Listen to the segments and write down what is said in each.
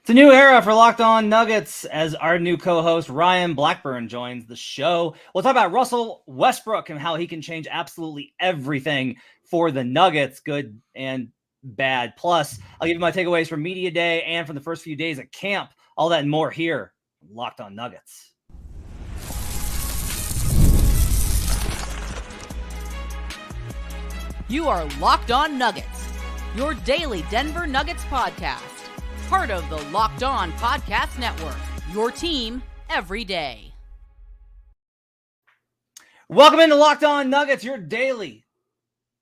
It's a new era for Locked On Nuggets as our new co-host Ryan Blackburn joins the show. We'll talk about Russell Westbrook and how he can change absolutely everything for the Nuggets, good and bad. Plus, I'll give you my takeaways from Media Day and from the first few days at camp. All that and more here on Locked On Nuggets. You are Locked On Nuggets, your daily Denver Nuggets podcast. Part of the Locked On Podcast Network, your team every day. Welcome into Locked On Nuggets, your daily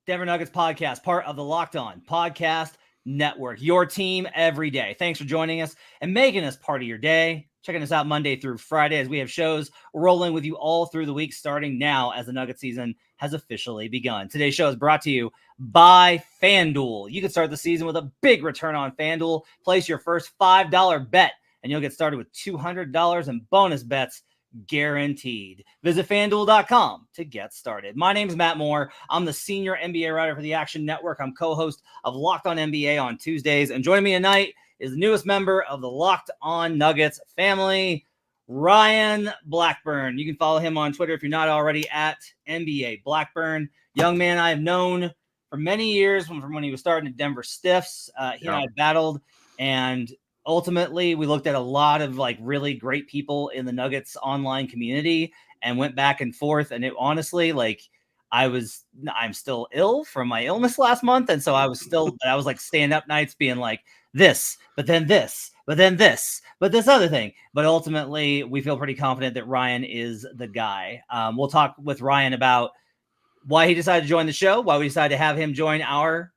Denver Nuggets podcast, part of the Locked On Podcast Network, your team every day. Thanks for joining us and making us part of your day. Checking us out Monday through Friday as we have shows rolling with you all through the week, starting now as the Nuggets season has officially begun. Today's show is brought to you by FanDuel. You can start the season with a big return on FanDuel. Place your first $5 bet, and you'll get started with $200 in bonus bets guaranteed. Visit FanDuel.com to get started. My name is Matt Moore. I'm the senior NBA writer for the Action Network. I'm co-host of Locked On NBA on Tuesdays, and joining me tonight is the newest member of the Locked On Nuggets family, Ryan Blackburn. You can follow him on Twitter if you're not already at NBA Blackburn. Young man I have known for many years from when he was starting at Denver Stiffs. He and I battled, and ultimately we looked at a lot of like really great people in the Nuggets online community and went back and forth. And it honestly, like, I'm still ill from my illness last month. And so I was like stand up nights being like this, but then this, but then this, but this other thing. But ultimately we feel pretty confident that Ryan is the guy. We'll talk with Ryan about why he decided to join the show, why we decided to have him join our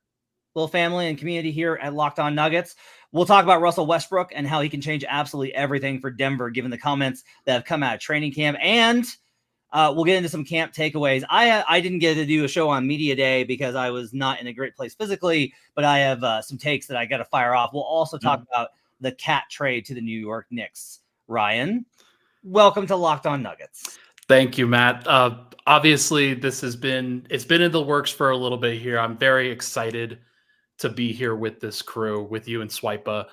little family and community here at Locked On Nuggets. We'll talk about Russell Westbrook and how he can change absolutely everything for Denver, given the comments that have come out of training camp. And we'll get into some camp takeaways. I didn't get to do a show on Media Day because I was not in a great place physically, but I have some takes that I got to fire off. We'll also talk about the cat trade to the New York Knicks. Ryan, welcome to Locked On Nuggets. Thank you, Matt. Obviously, it's been in the works for a little bit here. I'm very excited to be here with this crew, with you and Swipa.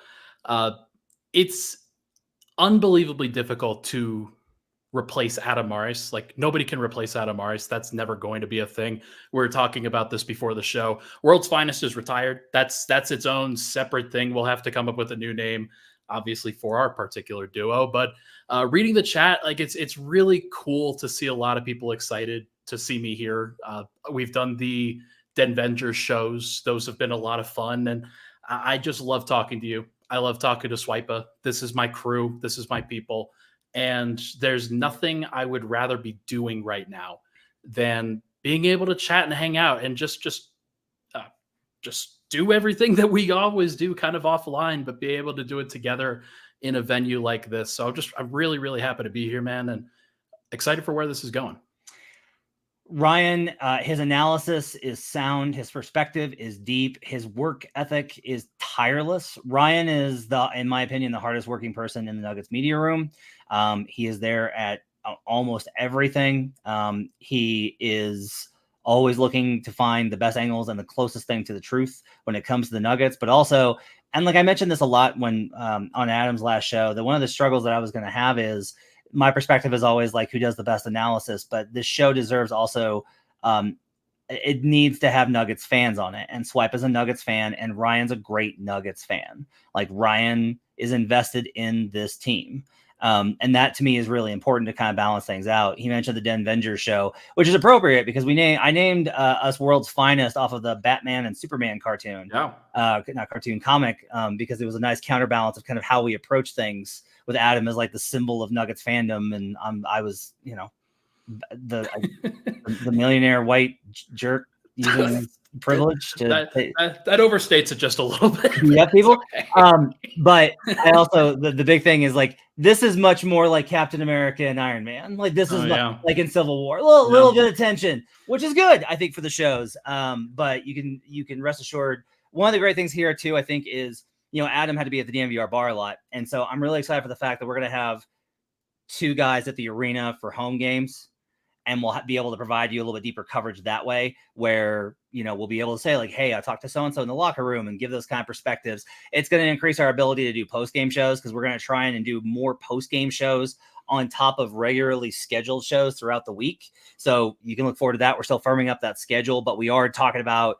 It's unbelievably difficult to replace Adam Morris. Like, nobody can replace Adam Morris. That's never going to be a thing. We were talking about this before the show. World's Finest is retired. That's its own separate thing. We'll have to come up with a new name, obviously, for our particular duo. But reading the chat, like, it's really cool to see a lot of people excited to see me here. We've done the Denvengers shows. Those have been a lot of fun. And I just love talking to you. I love talking to Swipa. This is my crew. This is my people. And there's nothing I would rather be doing right now than being able to chat and hang out and just do everything that we always do kind of offline, but be able to do it together in a venue like this. So I'm really, really happy to be here, man, and excited for where this is going. Ryan, his analysis is sound. His perspective is deep. His work ethic is tireless. Ryan is, in my opinion, the hardest working person in the Nuggets media room. He is there at almost everything. He is always looking to find the best angles and the closest thing to the truth when it comes to the Nuggets, but also, and like I mentioned this a lot when on Adam's last show, that one of the struggles that I was going to have is my perspective is always like who does the best analysis, but this show deserves also, it needs to have Nuggets fans on it. And Swipe is a Nuggets fan, and Ryan's a great Nuggets fan. Like, Ryan is invested in this team. And that to me is really important to kind of balance things out. He mentioned the Denvengers show, which is appropriate because I named us World's Finest off of the Batman and Superman cartoon, not cartoon, comic, because it was a nice counterbalance of kind of how we approach things with Adam as like the symbol of Nuggets fandom. And I was, the millionaire white jerk using privilege to that overstates it just a little bit. Yeah, people. Okay. But I also the big thing is like this is much more like Captain America and Iron Man. Like this is like in Civil War, a little bit of tension, which is good, I think, for the shows. But you can rest assured. One of the great things here too, I think, is Adam had to be at the DNVR bar a lot, and so I'm really excited for the fact that we're going to have two guys at the arena for home games, and we'll be able to provide you a little bit deeper coverage that way, where we'll be able to say like, hey, I talked to so-and-so in the locker room and give those kind of perspectives. It's going to increase our ability to do post-game shows because we're going to try and do more post-game shows on top of regularly scheduled shows throughout the week. So you can look forward to that. We're still firming up that schedule, but we are talking about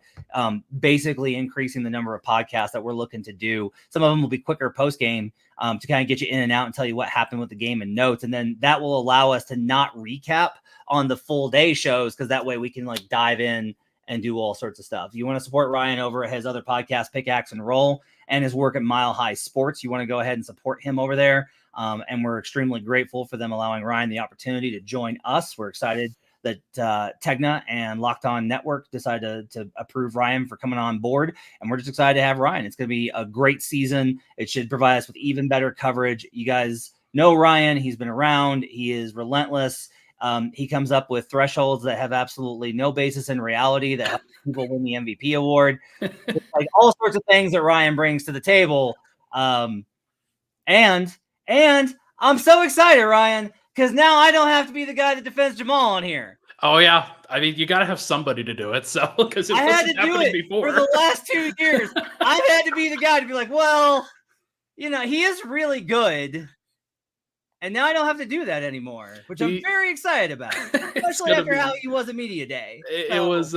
basically increasing the number of podcasts that we're looking to do. Some of them will be quicker post-game to kind of get you in and out and tell you what happened with the game and notes. And then that will allow us to not recap on the full day shows because that way we can like dive in and do all sorts of stuff. You want to support Ryan over at his other podcast, Pickaxe and Roll, and his work at Mile High Sports. You want to go ahead and support him over there. And we're extremely grateful for them allowing Ryan the opportunity to join us. We're excited that Tegna and Locked On Network decided to approve Ryan for coming on board. And we're just excited to have Ryan. It's going to be a great season. It should provide us with even better coverage. You guys know Ryan. He's been around. He is relentless. He comes up with thresholds that have absolutely no basis in reality that help people win the MVP award. Like all sorts of things that Ryan brings to the table. And I'm so excited, Ryan, because now I don't have to be the guy that defends Jamal on here. Oh yeah, I mean you got to have somebody to do it. So because I had to do it before. For the last 2 years. I've had to be the guy to be like, well, he is really good, and now I don't have to do that anymore, which I'm very excited about, especially after how he was at Media Day. It was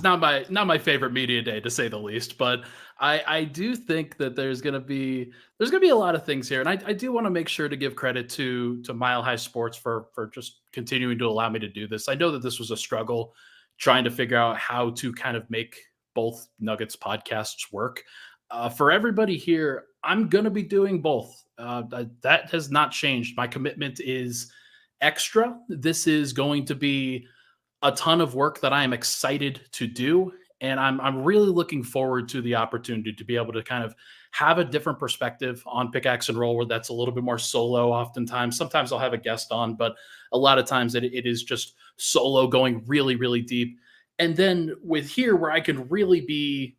not my favorite Media Day to say the least, but I do think that there's gonna be a lot of things here, and I do want to make sure to give credit to Mile High Sports for just continuing to allow me to do this. I know that this was a struggle trying to figure out how to kind of make both Nuggets podcasts work. For everybody here, I'm gonna be doing both. That has not changed. My commitment is extra. This is going to be a ton of work that I am excited to do. And I'm really looking forward to the opportunity to be able to kind of have a different perspective on Pickaxe and Roll, where that's a little bit more solo oftentimes. Sometimes I'll have a guest on, but a lot of times it is just solo going really, really deep. And then with here where I can really be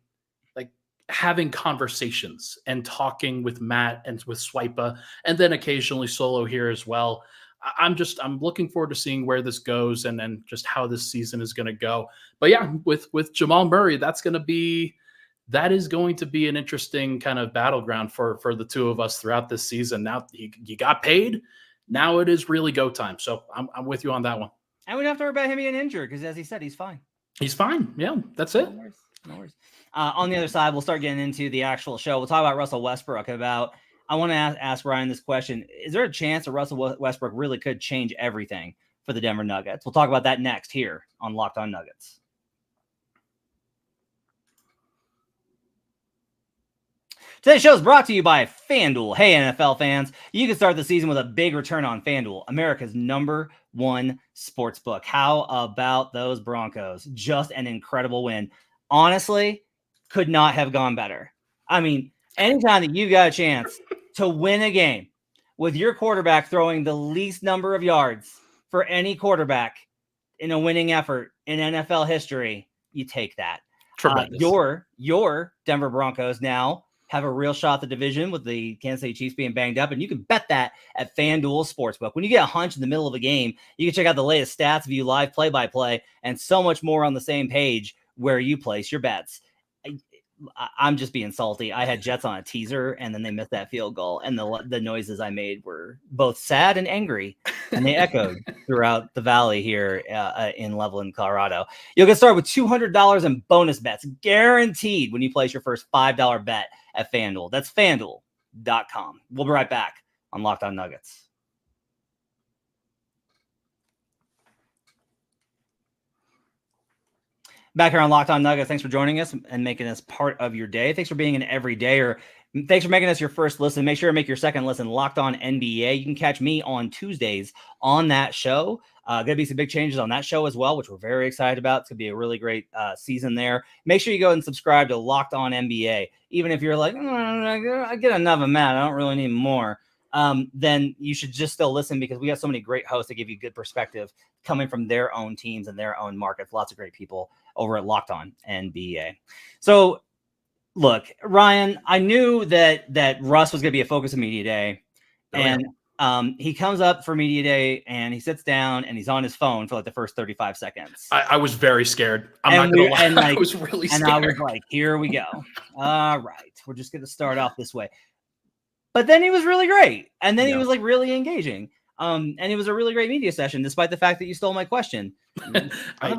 like having conversations and talking with Matt and with Swipa, and then occasionally solo here as well. I'm looking forward to seeing where this goes and just how this season is going to go. But yeah, with Jamal Murray, that is going to be an interesting kind of battleground for the two of us throughout this season. Now you got paid. Now it is really go time. So I'm with you on that one. And we don't have to worry about him being injured because, as he said, he's fine. He's fine. Yeah, that's it. No worries. On the other side, we'll start getting into the actual show. We'll talk about Russell Westbrook. I want to ask Ryan this question. Is there a chance that Russell Westbrook really could change everything for the Denver Nuggets? We'll talk about that next here on Locked On Nuggets. Today's show is brought to you by FanDuel. Hey, NFL fans, you can start the season with a big return on FanDuel, America's #1 sportsbook. How about those Broncos? Just an incredible win. Honestly, could not have gone better. I mean, anytime that you got a chance to win a game with your quarterback throwing the least number of yards for any quarterback in a winning effort in NFL history, you take that. Your Denver Broncos now have a real shot at the division with the Kansas City Chiefs being banged up, and you can bet that at FanDuel Sportsbook. When you get a hunch in the middle of a game, you can check out the latest stats, view live play-by-play, and so much more on the same page where you place your bets. I'm just being salty. I had Jets on a teaser, and then they missed that field goal, and the noises I made were both sad and angry, and they echoed throughout the valley here in Loveland, Colorado. You'll get started with $200 in bonus bets, guaranteed when you place your first $5 bet at FanDuel. That's FanDuel.com. We'll be right back on Locked On Nuggets. Back here on Locked On Nuggets, thanks for joining us and making us part of your day. Thanks for being an everydayer. Thanks for making us your first listen. Make sure to make your second listen Locked On NBA. You can catch me on Tuesdays on that show. Going to be some big changes on that show as well, which we're very excited about. It's going to be a really great season there. Make sure you go and subscribe to Locked On NBA. Even if you're like, I get enough of Matt, I don't really need more. Then you should just still listen because we got so many great hosts that give you good perspective coming from their own teams and their own markets. Lots of great people over at Locked On NBA. So look, Ryan, I knew that Russ was going to be a focus of Media Day. And He comes up for media day and he sits down and he's on his phone for like the first 35 seconds. I was very scared. I'm not going to lie. And like, I was really scared. And I was like, here we go. All right. We're just going to start off this way. But then he was really great. And then he was like really engaging. And it was a really great media session, despite the fact that you stole my question. I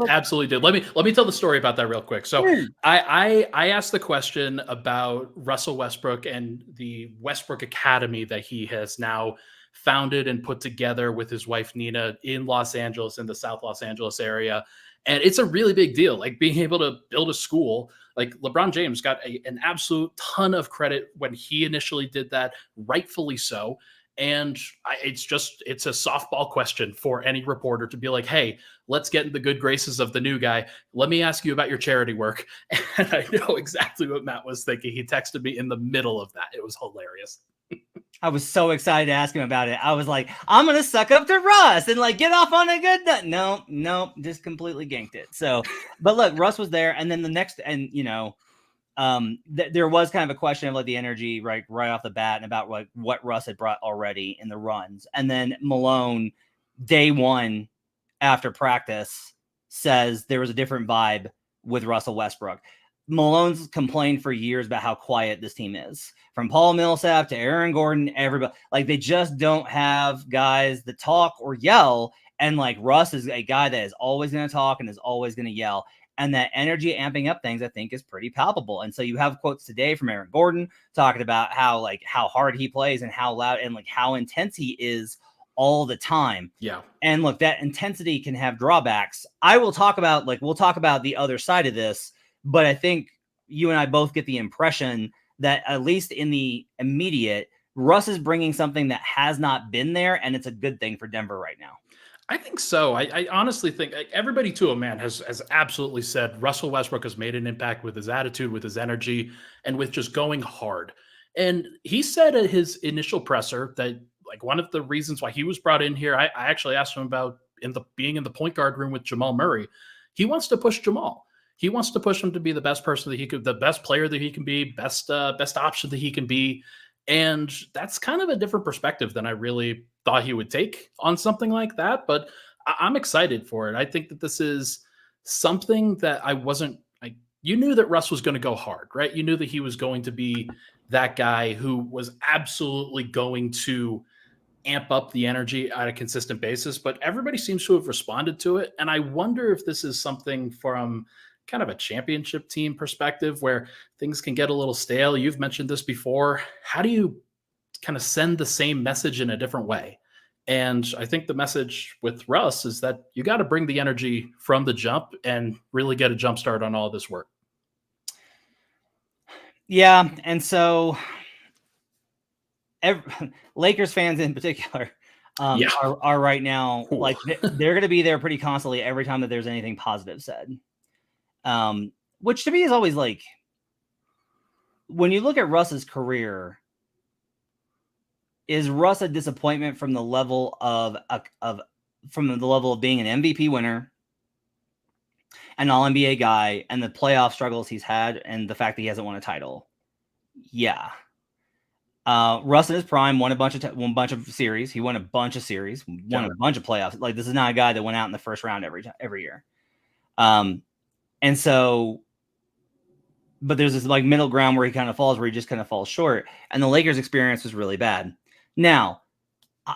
absolutely did. Let me tell the story about that real quick. So I asked the question about Russell Westbrook and the Westbrook Academy that he has now founded and put together with his wife Nina in Los Angeles, in the South Los Angeles area. And it's a really big deal, like being able to build a school. Like LeBron James got an absolute ton of credit when he initially did that, rightfully so. And it's a softball question for any reporter to be like, hey, let's get in the good graces of the new guy. Let me ask you about your charity work. And I know exactly what Matt was thinking. He texted me in the middle of that. It was hilarious. I was so excited to ask him about it. I was like, I'm going to suck up to Russ and like get off on a good nut. No, just completely ganked it. So, but look, Russ was there. And then the next, and you know, there was kind of a question of like the energy right off the bat and about like what Russ had brought already in the runs. And then Malone, day one after practice, says there was a different vibe with Russell Westbrook. Malone's complained for years about how quiet this team is. From Paul Millsap to Aaron Gordon, everybody, like they just don't have guys that talk or yell. And like Russ is a guy that is always going to talk and is always going to yell. And that energy amping up things, I think, is pretty palpable. And so you have quotes today from Aaron Gordon talking about how hard he plays and how loud and like how intense he is all the time. Yeah. And look, that intensity can have drawbacks. We'll talk about the other side of this, but I think you and I both get the impression that at least in the immediate, Russ is bringing something that has not been there, and it's a good thing for Denver right now. I think so. I honestly think everybody to a man has absolutely said Russell Westbrook has made an impact with his attitude, with his energy, and with just going hard. And he said at his initial presser that like one of the reasons why he was brought in here, I actually asked him about being in the point guard room with Jamal Murray. He wants to push Jamal. He wants to push him to be the best person that he could, the best player that he can be, best option that he can be. And that's kind of a different perspective than I really thought he would take on something like that. But I'm excited for it. I think that this is something that I wasn't like, you knew that Russ was going to go hard, right? You knew that he was going to be that guy who was absolutely going to amp up the energy on a consistent basis, but everybody seems to have responded to it. And I wonder if this is something from kind of a championship team perspective where things can get a little stale. You've mentioned this before. How do you kind of send the same message in a different way? And I think the message with Russ is that you got to bring the energy from the jump and really get a jump start on all this work. Yeah. And so Lakers fans in particular are right now, like they're going to be there pretty constantly every time that there's anything positive said. Which to me is always like, when you look at Russ's career, is Russ a disappointment from the level of being an MVP winner, an All-NBA guy, and the playoff struggles he's had, and the fact that he hasn't won a title? Yeah. Russ in his prime won a bunch of series. He won a bunch of series, won a bunch of playoffs. Like, this is not a guy that went out in the first round every year. And so, but there's this like middle ground where he kind of falls, where he just kind of falls short. And the Lakers experience was really bad. Now,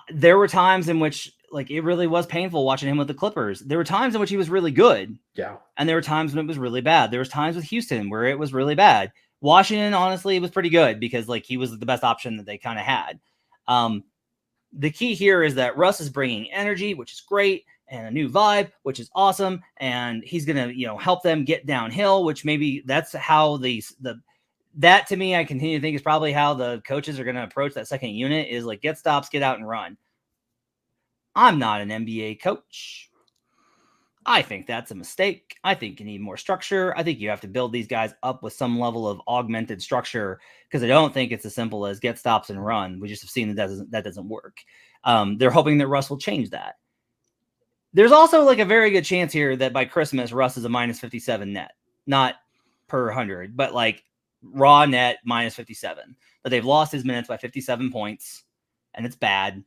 there were times in which like it really was painful watching him with the Clippers. There were times in which he was really good. Yeah. And there were times when it was really bad. There was times with Houston where it was really bad. Washington, honestly, was pretty good because like he was the best option that they kind of had. The key here is that Russ is bringing energy, which is great, and a new vibe, which is awesome. And he's going to, help them get downhill, which maybe that's how that to me, I continue to think is probably how the coaches are going to approach that second unit is like get stops, get out and run. I'm not an NBA coach. I think that's a mistake. I think you need more structure. I think you have to build these guys up with some level of augmented structure because I don't think it's as simple as get stops and run. We just have seen that doesn't work. They're hoping that Russ will change that. There's also like a very good chance here that by Christmas, Russ is a minus 57 net, not per 100, but like raw net minus 57. That they've lost his minutes by 57 points, and it's bad.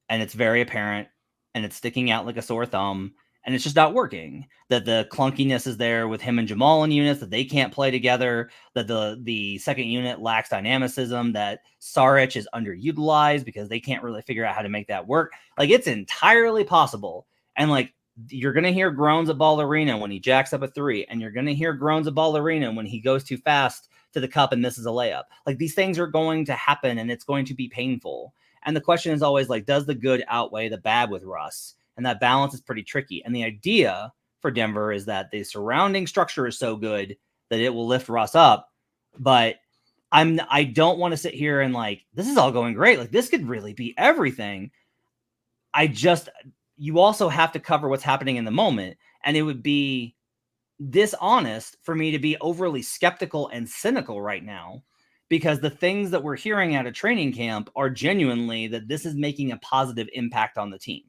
and it's very apparent, and it's sticking out like a sore thumb, and it's just not working. That the clunkiness is there with him and Jamal in units, that they can't play together, that the second unit lacks dynamicism, that Saric is underutilized because they can't really figure out how to make that work. Like, it's entirely possible. And like, you're going to hear groans at Ballerina when he jacks up a three, and you're going to hear groans at Ballerina when he goes too fast to the cup and misses a layup. Like, these things are going to happen, and it's going to be painful. And the question is always like, does the good outweigh the bad with Russ? And that balance is pretty tricky. And the idea for Denver is that the surrounding structure is so good that it will lift Russ up. But I don't want to sit here and like, this is all going great. Like, this could really be everything. You also have to cover what's happening in the moment. And it would be dishonest for me to be overly skeptical and cynical right now, because the things that we're hearing out of training camp are genuinely that this is making a positive impact on the team.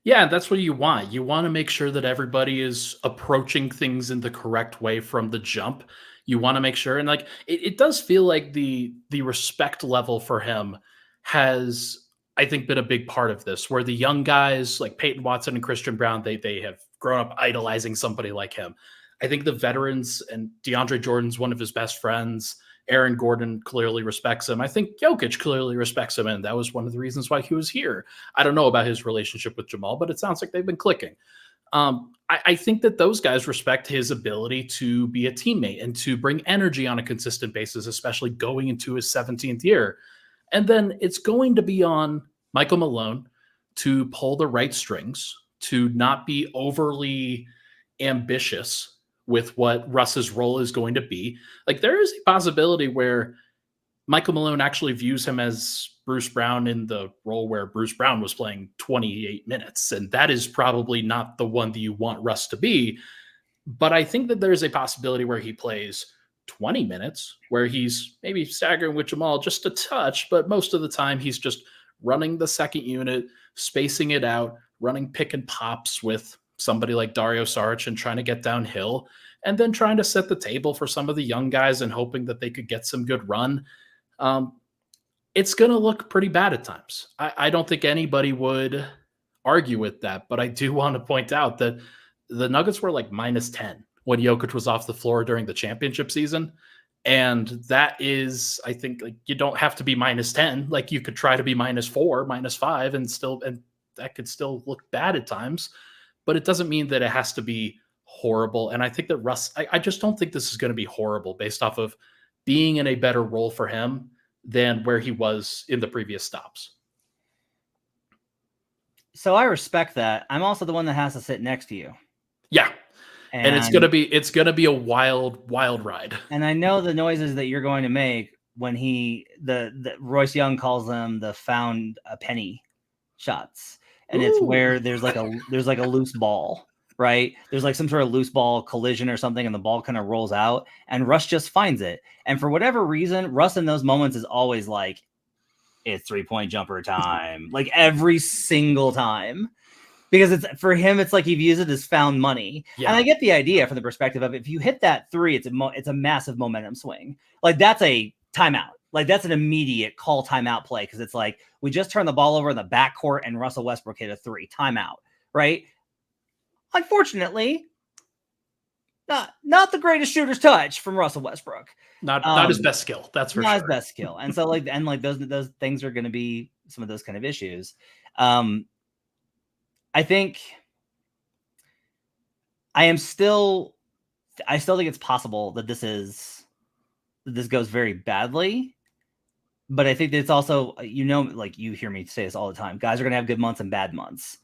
Yeah, that's what you want. You want to make sure that everybody is approaching things in the correct way from the jump. You want to make sure, and like it does feel like the respect level for him has, I think, been a big part of this, where the young guys like Peyton Watson and Christian Brown, they have grown up idolizing somebody like him. I think the veterans, and DeAndre Jordan's one of his best friends. Aaron Gordon clearly respects him. I think Jokic clearly respects him, and that was one of the reasons why he was here. I don't know about his relationship with Jamal, but it sounds like they've been clicking. I think that those guys respect his ability to be a teammate and to bring energy on a consistent basis, especially going into his 17th year. And then it's going to be on Michael Malone to pull the right strings, to not be overly ambitious with what Russ's role is going to be. Like, there is a possibility where Michael Malone actually views him as Bruce Brown in the role where Bruce Brown was playing 28 minutes. And that is probably not the one that you want Russ to be. But I think that there's a possibility where he plays 20 minutes, where he's maybe staggering with Jamal just a touch, but most of the time he's just running the second unit, spacing it out, running pick and pops with somebody like Dario Saric and trying to get downhill, and then trying to set the table for some of the young guys and hoping that they could get some good run. It's going to look pretty bad at times. I don't think anybody would argue with that, but I do want to point out that the Nuggets were like -10 when Jokic was off the floor during the championship season. And that is, I think, like, you don't have to be -10. Like, you could try to be -4, -5, and that could still look bad at times. But it doesn't mean that it has to be horrible. And I think that Russ, I just don't think this is going to be horrible based off of being in a better role for him than where he was in the previous stops. So I respect that. I'm also the one that has to sit next to you. Yeah. And it's going to be a wild, wild ride. And I know the noises that you're going to make when the Royce Young calls them the found a penny shots. And it's where there's like a loose ball, right? There's like some sort of loose ball collision or something, and the ball kind of rolls out, and Russ just finds it. And for whatever reason, Russ in those moments is always like, it's 3-point jumper time, like every single time, because it's for him, it's like he views it as found money. Yeah. And I get the idea from the perspective of, if you hit that three, it's a massive momentum swing. Like, that's a timeout. Like, that's an immediate call timeout play, because it's like, we just turned the ball over in the backcourt and Russell Westbrook hit a three. Timeout, right? Unfortunately, not the greatest shooter's touch from Russell Westbrook. Not his best skill. That's for sure. Not his best skill. And so those things are going to be some of those kind of issues. I think I still think it's possible that this goes very badly. But I think that it's also, like, you hear me say this all the time, guys are going to have good months and bad months.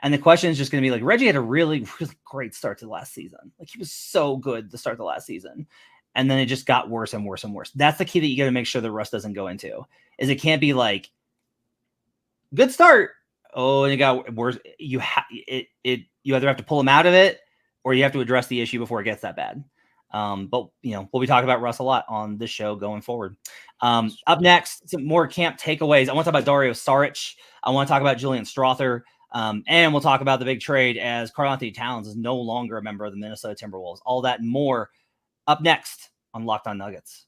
And the question is just going to be like, Reggie had a really, really great start to the last season. Like, he was so good to start the last season. And then it just got worse and worse and worse. That's the key that you got to make sure that Russ doesn't go into, is it can't be like, good start. Oh, and it got worse. You either have to pull him out of it, or you have to address the issue before it gets that bad. But we'll be talking about Russ a lot on this show going forward. Up next, some more camp takeaways. I want to talk about Dario Saric. I want to talk about Julian Strother. And we'll talk about the big trade, as Karl-Anthony Towns is no longer a member of the Minnesota Timberwolves. All that and more up next on Locked On Nuggets.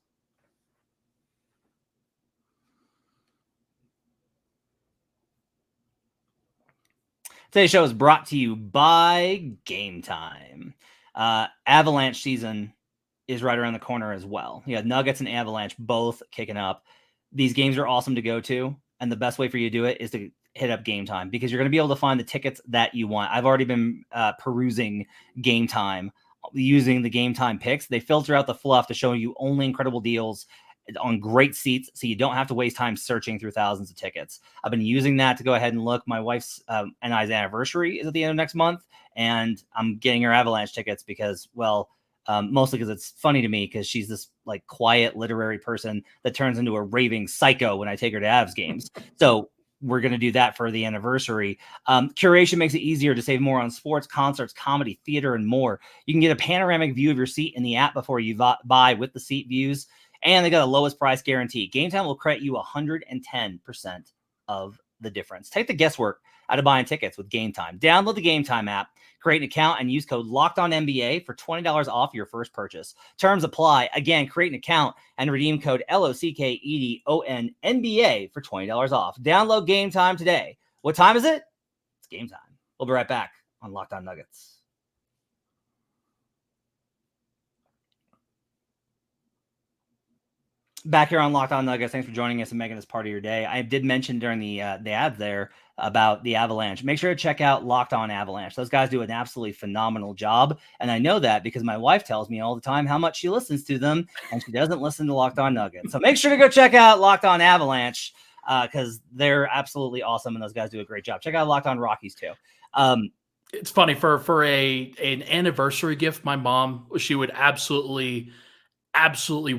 Today's show is brought to you by Game Time. Avalanche season is right around the corner as well. You got Nuggets and Avalanche both kicking up. These games are awesome to go to, and the best way for you to do it is to hit up Game Time, because you're going to be able to find the tickets that you want. I've already been perusing Game Time using the Game Time picks. They filter out the fluff to show you only incredible deals on great seats, so you don't have to waste time searching through thousands of tickets. I've been using that to go ahead and look. My wife's and I's anniversary is at the end of next month, and I'm getting her Avalanche tickets because, well, mostly because it's funny to me, because she's this like quiet literary person that turns into a raving psycho when I take her to Avs games. So we're going to do that for the anniversary. Curation makes it easier to save more on sports, concerts, comedy, theater, and more. You can get a panoramic view of your seat in the app before you buy with the seat views. And they got a lowest price guarantee. Game Time will credit you 110% of the difference. Take the guesswork out of buying tickets with Game Time. Download the Game Time app, create an account, and use code LOCKEDONNBA for $20 off your first purchase. Terms apply. Again, create an account and redeem code LOCKEDONNBA for $20 off. Download Game Time today. What time is it? It's Game Time. We'll be right back on Locked On Nuggets. Back here on Locked On Nuggets. Thanks for joining us and making this part of your day. I did mention during the ad there about the Avalanche. Make sure to check out Locked On Avalanche. Those guys do an absolutely phenomenal job. And I know that because my wife tells me all the time how much she listens to them, and she doesn't listen to Locked On Nuggets. So make sure to go check out Locked On Avalanche because they're absolutely awesome, and those guys do a great job. Check out Locked On Rockies too. It's funny, for an anniversary gift, my mom, she would absolutely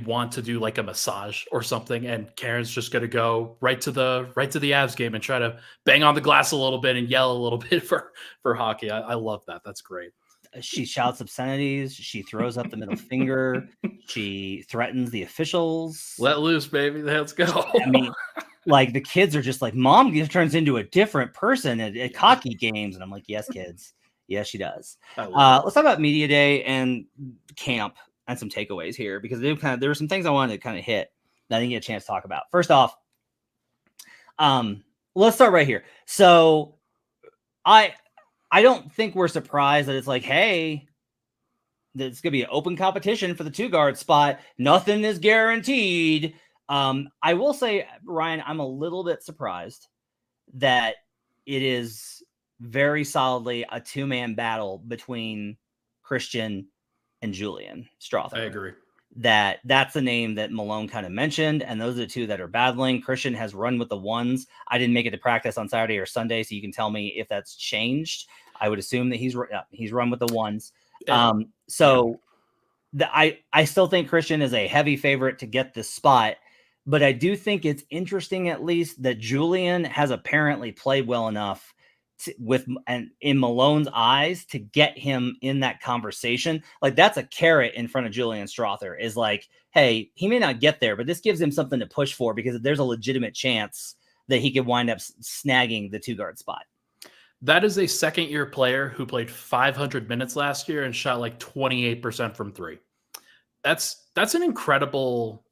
want to do like a massage or something, and Karen's just going to go right to the Avs game and try to bang on the glass a little bit and yell a little bit for hockey. I love that. That's great. She shouts obscenities. She throws up the middle finger. She threatens the officials. Let loose, baby. Let's go. I mean, like the kids are just like, Mom turns into a different person at hockey games. And I'm like, yes, kids. Yes, she does. Let's talk about Media Day and camp and some takeaways here, because there were some things I wanted to kind of hit that I didn't get a chance to talk about. First off, let's start right here. So I don't think we're surprised that it's like, hey, there's going to be an open competition for the 2-guard spot. Nothing is guaranteed. I will say, Ryan, I'm a little bit surprised that it is very solidly a 2-man battle between Christian and Julian Strawther. I agree. That's the name that Malone kind of mentioned, and those are the two that are battling. Christian has run with the ones. I didn't make it to practice on Saturday or Sunday, so you can tell me if that's changed. I would assume that he's run with the ones. I still think Christian is a heavy favorite to get this spot, but I do think it's interesting, at least, that Julian has apparently played well enough in Malone's eyes to get him in that conversation. Like, that's a carrot in front of Julian Strawther, is like, hey, he may not get there, but this gives him something to push for, because there's a legitimate chance that he could wind up snagging the 2-guard spot. That is a second-year player who played 500 minutes last year and shot like 28% from 3. That's an incredible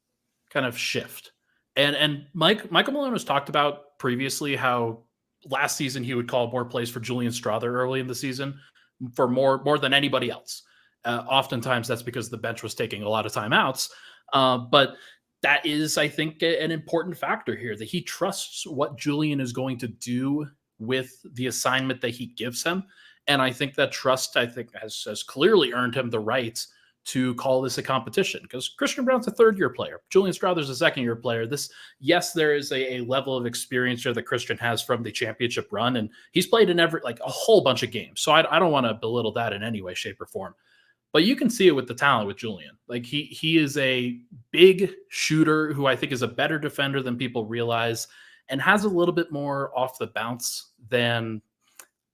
kind of shift. And Michael Malone has talked about previously how last season he would call more plays for Julian Strawther early in the season for more than anybody else. Oftentimes that's because the bench was taking a lot of timeouts. But that is, I think, an important factor here, that he trusts what Julian is going to do with the assignment that he gives him. And I think that trust, has clearly earned him the right to call this a competition, because Christian Braun's a 3rd-year player. Julian Strawther's a 2nd-year player. Yes, there is a level of experience here that Christian has from the championship run, and he's played in a whole bunch of games. So I don't want to belittle that in any way, shape, or form. But you can see it with the talent with Julian. Like, he is a big shooter who I think is a better defender than people realize, and has a little bit more off the bounce than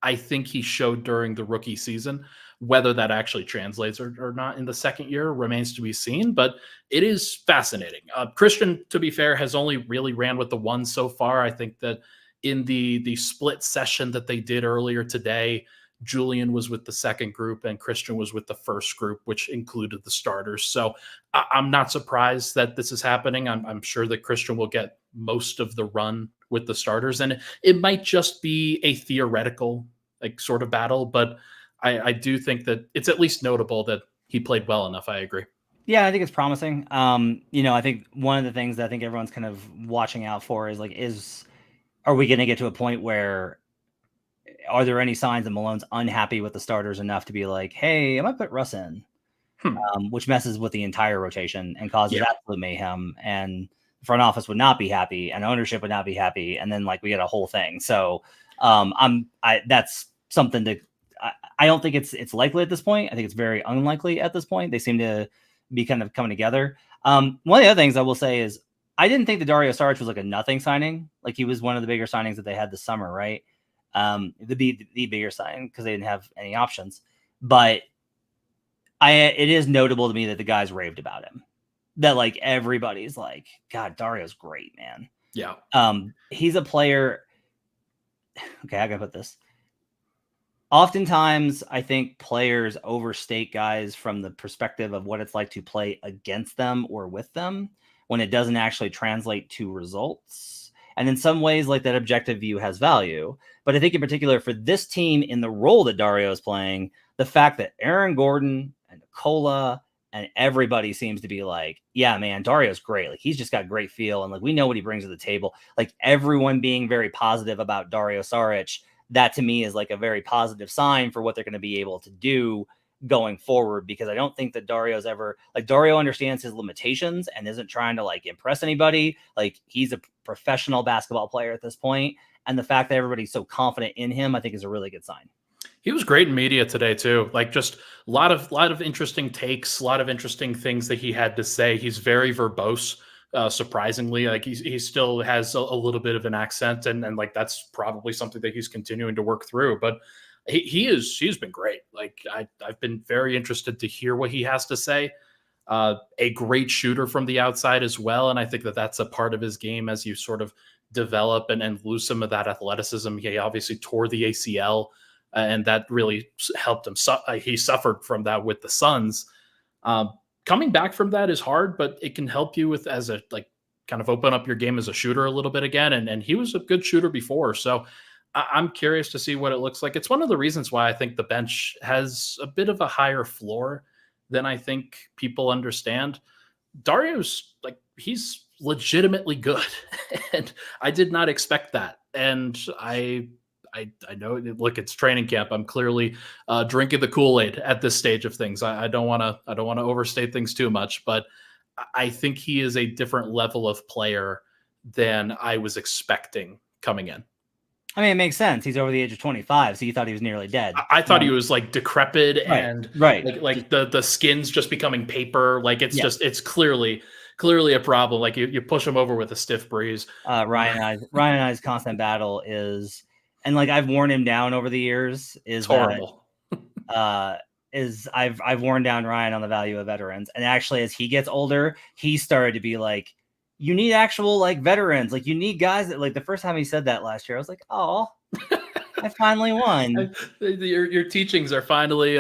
I think he showed during the rookie season. Whether that actually translates or not in the second year remains to be seen, but it is fascinating. Christian, to be fair, has only really ran with the one so far. I think that in the split session that they did earlier today, Julian was with the second group and Christian was with the first group, which included the starters. So I'm not surprised that this is happening. I'm sure that Christian will get most of the run with the starters, and it might just be a theoretical like sort of battle, but I do think that it's at least notable that he played well enough. I agree. Yeah, I think it's promising. I think one of the things that I think everyone's kind of watching out for is like, are we going to get to a point where are there any signs that Malone's unhappy with the starters enough to be like, hey, I might put Russ in, which messes with the entire rotation and causes absolute mayhem. And the front office would not be happy and ownership would not be happy. And then like we get a whole thing. So that's something that I don't think it's likely at this point. I think it's very unlikely at this point. They seem to be kind of coming together. One of the other things I will say is I didn't think the Dario Saric was like a nothing signing. Like he was one of the bigger signings that they had this summer, right? The bigger signing because they didn't have any options. But it is notable to me that the guys raved about him. That like everybody's like, God, Dario's great, man. Yeah. He's a player. Okay, I gotta put this. Oftentimes, I think players overstate guys from the perspective of what it's like to play against them or with them when it doesn't actually translate to results. And in some ways, like that objective view has value. But I think in particular for this team in the role that Dario is playing, the fact that Aaron Gordon and Nicola and everybody seems to be like, yeah, man, Dario's great. Like he's just got great feel. And like, we know what he brings to the table. Like everyone being very positive about Dario Saric, that to me is like a very positive sign for what they're going to be able to do going forward, because I don't think that Dario's ever like Dario understands his limitations and isn't trying to like impress anybody. Like he's a professional basketball player at this point. And the fact that everybody's so confident in him, I think is a really good sign. He was great in media today too. Like just a lot of interesting takes, a lot of interesting things that he had to say. He's very verbose. Surprisingly, like he still has a little bit of an accent, and like that's probably something that he's continuing to work through. But he's been great. Like I've been very interested to hear what he has to say. A great shooter from the outside as well, and I think that that's a part of his game as you sort of develop and lose some of that athleticism. He obviously tore the ACL, and that really helped him. He suffered from that with the Suns. Coming back from that is hard, but it can help you with as a like kind of open up your game as a shooter a little bit again. And he was a good shooter before. So I'm curious to see what it looks like. It's one of the reasons why I think the bench has a bit of a higher floor than I think people understand. Dario's like, he's legitimately good. And I did not expect that. And I know, look, it's training camp. I'm clearly drinking the Kool-Aid at this stage of things. I don't want to overstate things too much, but I think he is a different level of player than I was expecting coming in. I mean, it makes sense. He's over the age of 25, so you thought he was nearly dead. I thought he was like decrepit and right. Like the skin's just becoming paper. Like it's just, it's clearly a problem. Like you push him over with a stiff breeze. Ryan and I's constant battle is, and like I've worn him down over the years, is horrible. I've worn down Ryan on the value of veterans. And actually, as he gets older, he started to be like, you need actual like veterans. Like you need guys that like the first time he said that last year, I was like, oh, I finally won. Your teachings are finally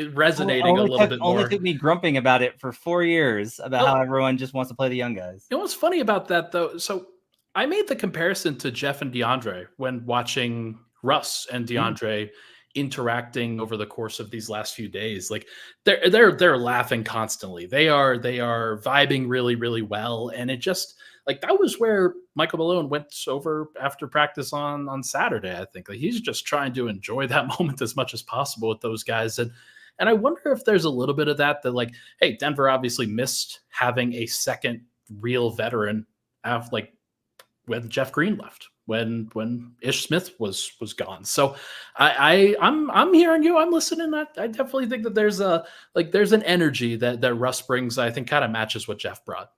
resonating a little bit more. Only took me grumping about it for 4 years about how everyone just wants to play the young guys. You know what's funny about that though? So I made the comparison to Jeff and DeAndre when watching Russ and DeAndre interacting over the course of these last few days. Like they're laughing constantly. They are vibing really, really well. And it just like that was where Michael Malone went over after practice on Saturday. I think like he's just trying to enjoy that moment as much as possible with those guys. And I wonder if there's a little bit of that like, hey, Denver obviously missed having a second real veteran like when Jeff Green left, when Ish Smith was gone. So I'm hearing you. I'm listening. I definitely think that there's an energy that Russ brings. I think kind of matches what Jeff brought.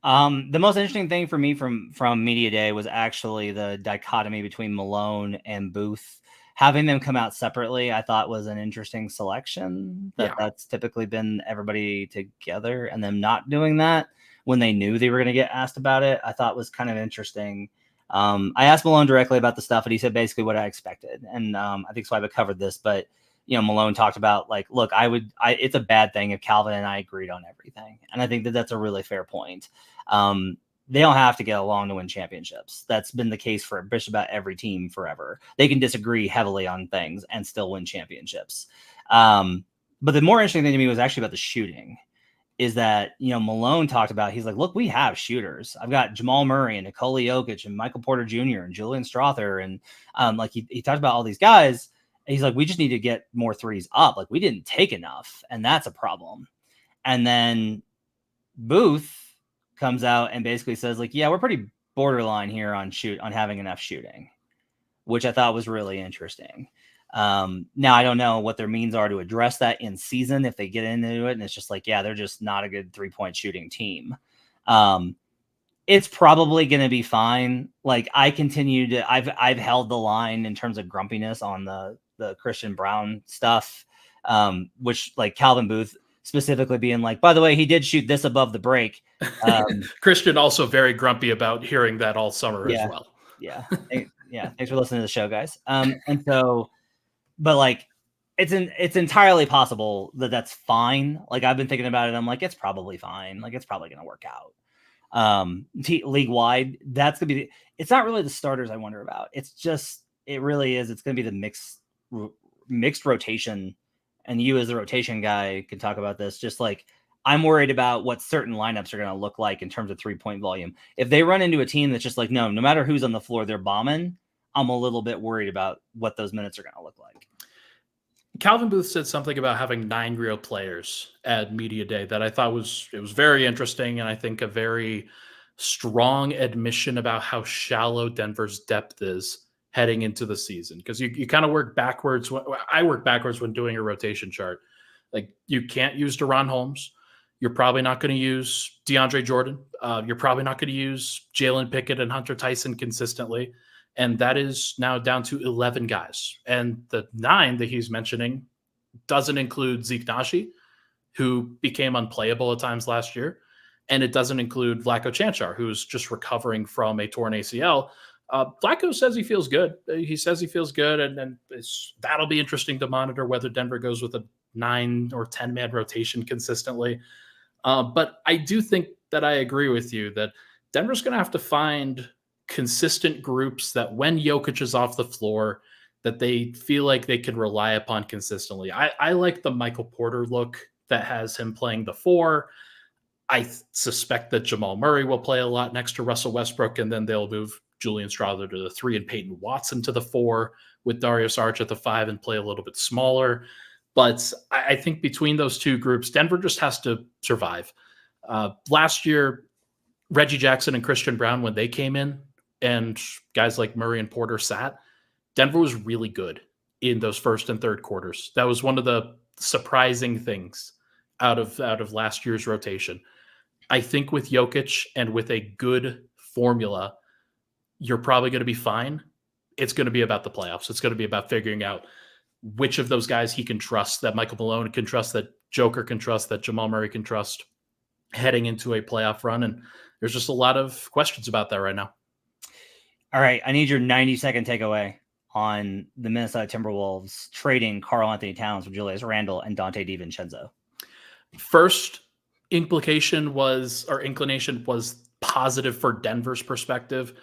The most interesting thing for me from Media Day was actually the dichotomy between Malone and Booth. Having them come out separately, I thought was an interesting selection. That's typically been everybody together, and them not doing that when they knew they were going to get asked about it, I thought was kind of interesting. I asked Malone directly about the stuff, and he said basically what I expected. And I think Swipa covered this, but Malone talked about like, look, it's a bad thing if Calvin and I agreed on everything. And I think that that's a really fair point. they don't have to get along to win championships. That's been the case for just about every team forever. They can disagree heavily on things and still win championships. But the more interesting thing to me was actually about the shooting. Is that, Malone talked about, he's like, look, we have shooters. I've got Jamal Murray and Nikola Jokic and Michael Porter Jr. and Julian Strother. And he talked about all these guys. And he's like, we just need to get more threes up. Like, we didn't take enough. And that's a problem. And then Booth comes out and basically says, like, yeah, we're pretty borderline here on having enough shooting, which I thought was really interesting. Now I don't know what their means are to address that in season if they get into it, and it's just like, yeah, they're just not a good 3-point shooting team. It's probably going to be fine. Like, I've held the line in terms of grumpiness on the Christian Braun stuff, which, like, Calvin Booth specifically being like, by the way, he did shoot this above the break. Christian also very grumpy about hearing that all summer as well. Yeah. Yeah. Thanks for listening to the show, guys. And so, but like, it's entirely possible that that's fine. Like, I've been thinking about it. I'm like, it's probably fine. Like, it's probably going to work out. League wide, that's going to be, it's not really the starters I wonder about. It's just, it really is. It's going to be the mixed rotation. And you as the rotation guy can talk about this. Just like, I'm worried about what certain lineups are going to look like in terms of 3-point volume. If they run into a team that's just like, no matter who's on the floor, they're bombing, I'm a little bit worried about what those minutes are going to look like. Calvin Booth said something about having 9 real players at Media Day that I thought was very interesting, and I think a very strong admission about how shallow Denver's depth is heading into the season. Because you kind of work backwards. I work backwards when doing a rotation chart. Like, you can't use Deron Holmes. You're probably not going to use DeAndre Jordan. You're probably not going to use Jalen Pickett and Hunter Tyson consistently. And that is now down to 11 guys. And the 9 that he's mentioning doesn't include Zeke Naji, who became unplayable at times last year. And it doesn't include Vlatko Čančar, who's just recovering from a torn ACL. Vlatko says he feels good. He says he feels good. And that'll be interesting to monitor whether Denver goes with a 9 or 10-man rotation consistently. But I do think that I agree with you that Denver's going to have to find consistent groups that when Jokic is off the floor, that they feel like they can rely upon consistently. I like the Michael Porter look that has him playing the 4. I suspect that Jamal Murray will play a lot next to Russell Westbrook, and then they'll move Julian Strother to the 3 and Peyton Watson to the 4 with Dario Saric at the 5 and play a little bit smaller. But I think between those two groups, Denver just has to survive. Last year, Reggie Jackson and Christian Braun, when they came in, and guys like Murray and Porter sat, Denver was really good in those first and third quarters. That was one of the surprising things out of last year's rotation. I think with Jokic and with a good formula, you're probably going to be fine. It's going to be about the playoffs. It's going to be about figuring out which of those guys he can trust, that Michael Malone can trust, that Joker can trust, that Jamal Murray can trust heading into a playoff run. And there's just a lot of questions about that right now. All right, I need your 90-second takeaway on the Minnesota Timberwolves trading Karl-Anthony Towns for Julius Randle and Dante DiVincenzo. First inclination was positive for Denver's perspective.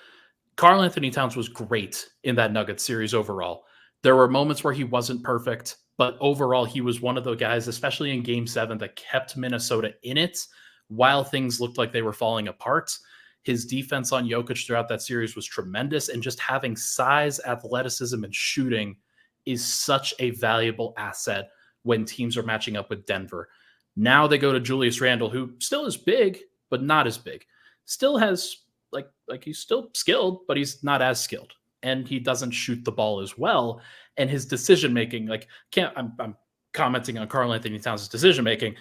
Karl-Anthony Towns was great in that Nuggets series overall. There were moments where he wasn't perfect, but overall he was one of the guys, especially in Game 7, that kept Minnesota in it while things looked like they were falling apart. His defense on Jokic throughout that series was tremendous, and just having size, athleticism, and shooting is such a valuable asset when teams are matching up with Denver. Now they go to Julius Randle, who still is big, but not as big. Still has, like he's still skilled, but he's not as skilled. And he doesn't shoot the ball as well. And his decision-making, I'm commenting on Karl-Anthony Towns' decision-making,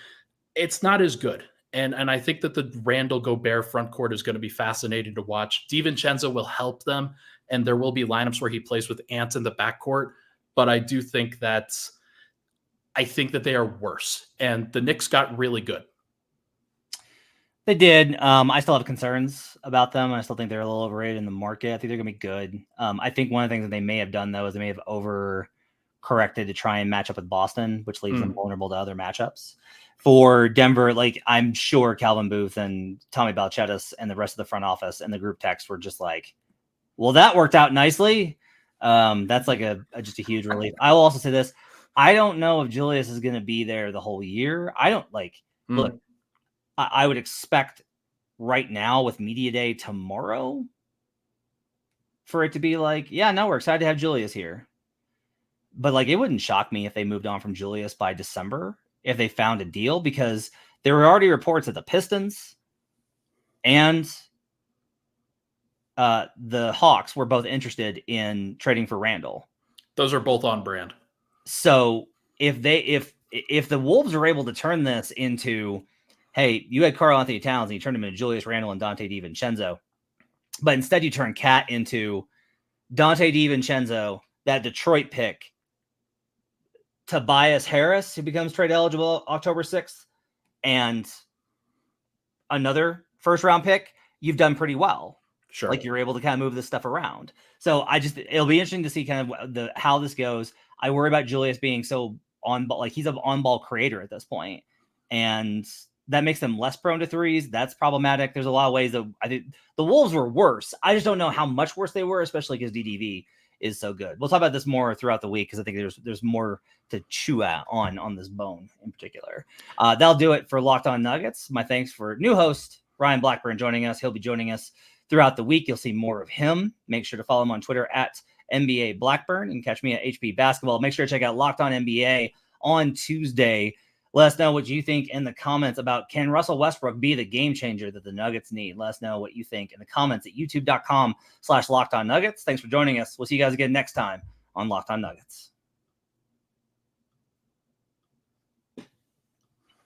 it's not as good. And I think that the Randall Gobert front court is going to be fascinating to watch. DiVincenzo will help them, and there will be lineups where he plays with Ant in the backcourt. But I do think that they are worse. And the Knicks got really good. They did. I still have concerns about them. I still think they're a little overrated in the market. I think they're going to be good. I think one of the things that they may have done, though, is they may have corrected to try and match up with Boston, which leaves them vulnerable to other matchups. For Denver, like I'm sure Calvin Booth and Tommy Balchetis and the rest of the front office and the group text were just like, well, that worked out nicely. That's like just a huge relief. I will also say this. I don't know if Julius is going to be there the whole year. I don't look, I would expect right now with media day tomorrow for it to be like, yeah, no, we're excited to have Julius here. But like, it wouldn't shock me if they moved on from Julius by December, if they found a deal, because there were already reports that the Pistons and the Hawks were both interested in trading for Randall. Those are both on brand. So if the Wolves are able to turn this into, hey, you had Karl-Anthony Towns and you turned him into Julius Randle and Dante DiVincenzo, but instead you turn Cat into Dante DiVincenzo, that Detroit pick, Tobias Harris, who becomes trade eligible October 6th, and another first round pick, you've done pretty well. Sure. Like you're able to kind of move this stuff around. So it'll be interesting to see kind of how this goes. I worry about Julius being so on ball, like he's an on ball creator at this point, and that makes them less prone to threes. That's problematic. There's a lot of ways that I think the Wolves were worse. I just don't know how much worse they were, especially because DDV is so good. We'll talk about this more throughout the week because I think there's more to chew at on this bone in particular. That'll do it for Locked On Nuggets. My thanks for new host Ryan Blackburn joining us. He'll be joining us throughout the week. You'll see more of him. Make sure to follow him on Twitter at NBA Blackburn and catch me at HP Basketball. Make sure to check out Locked On NBA on Tuesday. Let us know what you think in the comments about, can Russell Westbrook be the game changer that the Nuggets need? Let us know what you think in the comments at youtube.com/LockedOnNuggets. Thanks for joining us. We'll see you guys again next time on Locked On Nuggets.